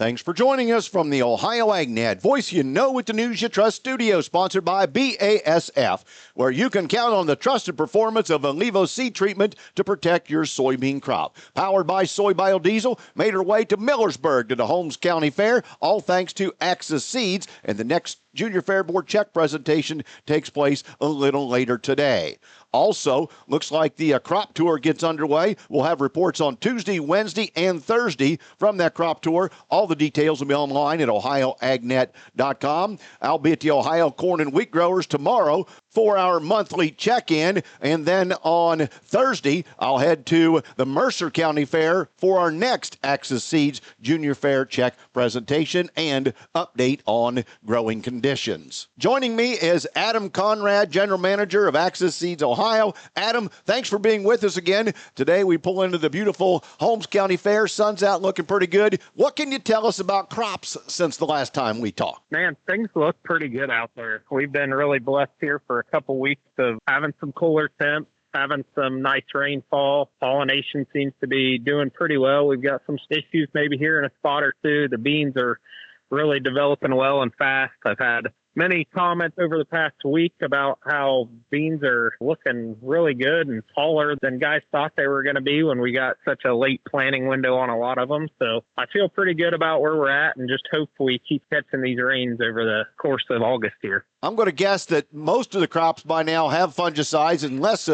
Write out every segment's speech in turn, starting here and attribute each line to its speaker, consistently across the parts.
Speaker 1: Thanks for joining us from the Ohio AgNet Voice You Know with the News You Trust studio, sponsored by BASF, where you can count on the trusted performance of Allevo seed treatment to protect your soybean crop. Powered by soy biodiesel, made her way to Millersburg to the Holmes County Fair, all thanks to Axis Seeds, and the next Junior Fair Board check presentation takes place a little later today. Also, looks like the crop tour gets underway. We'll have reports on Tuesday, Wednesday, and Thursday from that crop tour. All the details will be online at ohioagnet.com. I'll be at the Ohio Corn and Wheat Growers tomorrow for our monthly check-in. And then on Thursday, I'll head to the Mercer County Fair for our next Axis Seeds Junior Fair check presentation and update on growing conditions. Joining me is Adam Conrad, General Manager of Axis Seeds Ohio. Adam, thanks for being with us again. Today we pull into the beautiful Holmes County Fair. Sun's out looking pretty good. What can you tell us about crops since the last time we talked?
Speaker 2: Man, things look pretty good out there. We've been really blessed here for a couple weeks of having some cooler temps, having some nice rainfall. Pollination seems to be doing pretty well. We've got some issues maybe here in a spot or two. The beans are really developing well and fast. I've had many comments over the past week about how beans are looking really good and taller than guys thought they were going to be when we got such a late planting window on a lot of them. So I feel pretty good about where we're at and just hope we keep catching these rains over the course of August here.
Speaker 1: I'm going to guess that most of the crops by now have fungicides unless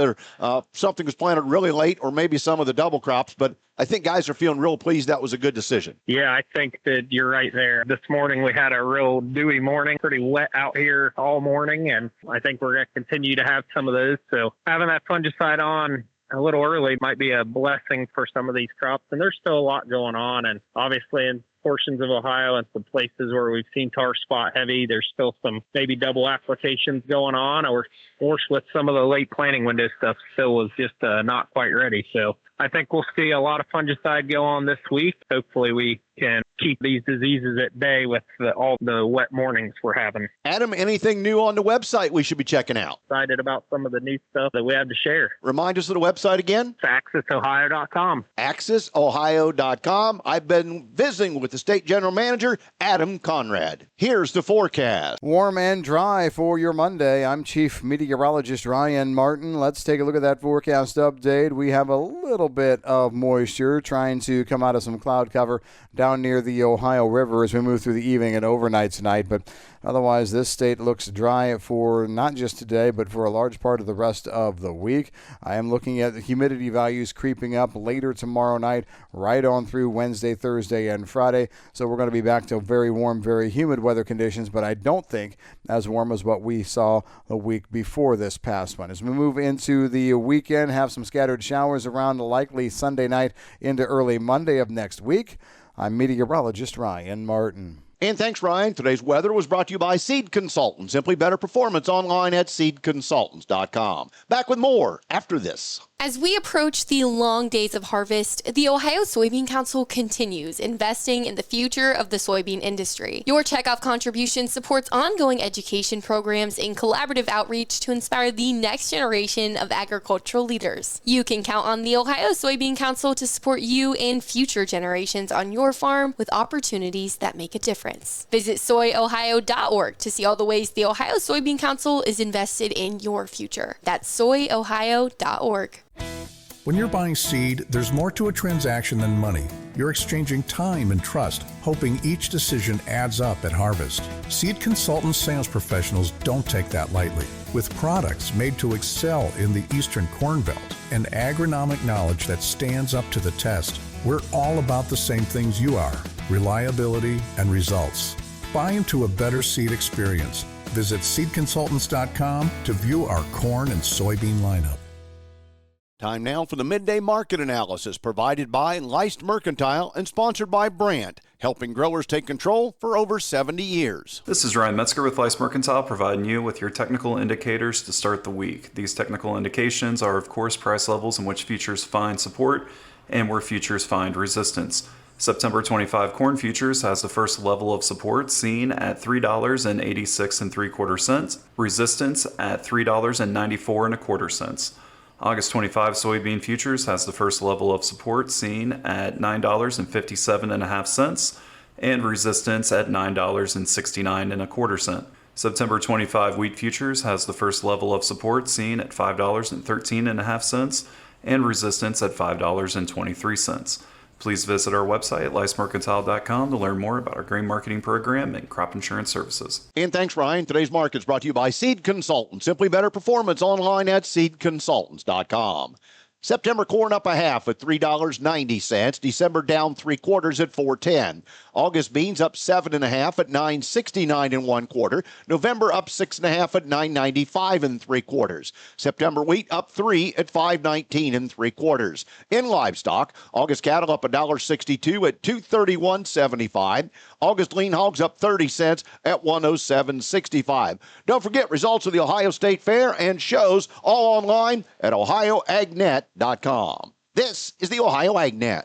Speaker 1: something was planted really late or maybe some of the double crops. But I think guys are feeling real pleased that was a good decision.
Speaker 2: Yeah, I think that you're right there. This morning we had a real dewy morning, pretty wet out here all morning, and I think we're going to continue to have some of those. So having that fungicide on a little early might be a blessing for some of these crops. And there's still a lot going on. And obviously in portions of Ohio and some places where we've seen tar spot heavy, there's still some maybe double applications going on, or with some of the late planting window stuff still was just not quite ready. So I think we'll see a lot of fungicide go on this week. Hopefully we can keep these diseases at bay with all the wet mornings we're having.
Speaker 1: Adam, anything new on the website we should be checking out?
Speaker 2: Excited about some of the new stuff that we have to share.
Speaker 1: Remind us of the website again.
Speaker 2: It's AxisOhio.com.
Speaker 1: AxisOhio.com. I've been visiting with the State General Manager, Adam Conrad. Here's the forecast.
Speaker 3: Warm and dry for your Monday. I'm Chief Meteorologist Ryan Martin. Let's take a look at that forecast update. We have a little bit of moisture trying to come out of some cloud cover down near the Ohio River as we move through the evening and overnight tonight. But otherwise, this state looks dry for not just today, but for a large part of the rest of the week. I am looking at the humidity values creeping up later tomorrow night, right on through Wednesday, Thursday, and Friday. So we're going to be back to very warm, very humid weather conditions, but I don't think as warm as what we saw the week before this past one. As we move into the weekend, have some scattered showers around, likely Sunday night into early Monday of next week. I'm meteorologist Ryan Martin.
Speaker 1: And thanks, Ryan. Today's weather was brought to you by Seed Consultants. Simply better performance online at seedconsultants.com. Back with more after this.
Speaker 4: As we approach the long days of harvest, the Ohio Soybean Council continues investing in the future of the soybean industry. Your checkoff contribution supports ongoing education programs and collaborative outreach to inspire the next generation of agricultural leaders. You can count on the Ohio Soybean Council to support you and future generations on your farm with opportunities that make a difference. Visit soyohio.org to see all the ways the Ohio Soybean Council is invested in your future. That's soyohio.org.
Speaker 5: When you're buying seed, there's more to a transaction than money. You're exchanging time and trust, hoping each decision adds up at harvest. Seed Consultants sales professionals don't take that lightly. With products made to excel in the Eastern Corn Belt and agronomic knowledge that stands up to the test, we're all about the same things you are: reliability and results. Buy into a better seed experience. Visit seedconsultants.com to view our corn and soybean lineup.
Speaker 1: Time now for the Midday Market Analysis, provided by Leist Mercantile and sponsored by Brandt, helping growers take control for over 70 years.
Speaker 6: This is Ryan Metzger with Leist Mercantile, providing you with your technical indicators to start the week. These technical indications are, of course, price levels in which futures find support and where futures find resistance. September 25 corn futures has the first level of support seen at $3.86 resistance at $3.94 August 25 soybean futures has the first level of support seen at $9.57 and resistance at $9.6925. September 25 wheat futures has the first level of support seen at $5.13.5 and resistance at $5.23. Please visit our website at licemercantile.com to learn more about our grain marketing program and crop insurance services.
Speaker 1: And thanks, Ryan. Today's market is brought to you by Seed Consultants. Simply better performance online at seedconsultants.com. September corn up a half at $3.90. December down 3/4 at $4.10. August beans up 7.5 at $9.69 1/4. November up 6.5 at $9.95 3/4. September wheat up 3 at $5.19 3/4. In livestock, August cattle up $1.62 at $231.75. August lean hogs up 30 cents at $107.65. Don't forget results of the Ohio State Fair and shows all online at ohioagnet.com. This is the Ohio AgNet.